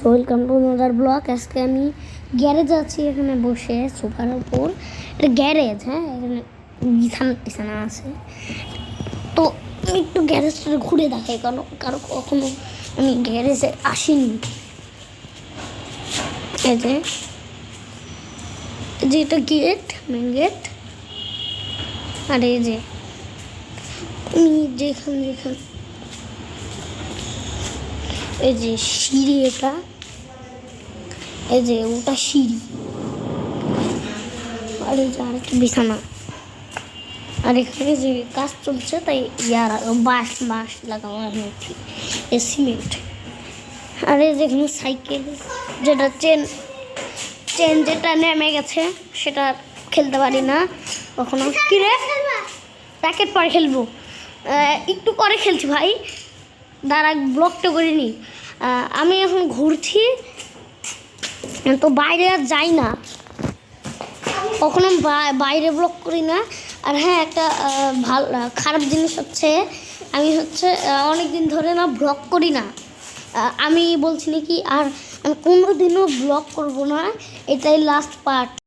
Welcome to another blog. আজকে আমি garage আছি, এখানে বসে সোফার উপর। এটা গ্যারেজ, হ্যাঁ, এখানে বিছানা আছে। তো আমি একটু গ্যারেজটা ঘুরে দেখাই, কারণ কখনো আমি গ্যারেজে আসিনি। এই যে এটা গেট, মেন গেট। আর এই যে আমি যেখানে এই যে সিঁড়ি, এটা এই যে ওটা সিঁড়ি, আর এই যে আরেকটা বিছানা। আর এখানে যে কাজ চলছে, তাই বাঁশ লাগানো হয়েছে, সিমেন্ট। আর এই যেখানে সাইকেল, যেটা চেন যেটা নেমে গেছে, সেটা খেলতে পারি না কখনো। কিরে, প্যাকেট পরে খেলবো, একটু পরে খেলছি ভাই, দাঁড়া ব্লগটা করিনি। আমি এখন ঘুরছি, তো বাইরে আর যাই না, কখনো বাইরে ব্লগ করি না। আর হ্যাঁ, একটা খারাপ জিনিস হচ্ছে, আমি অনেক দিন ধরে না ব্লগ করি না। আমি বলছি নাকি আর আমি কোনোদিনও ব্লগ করবো না, এটাই লাস্ট পার্ট।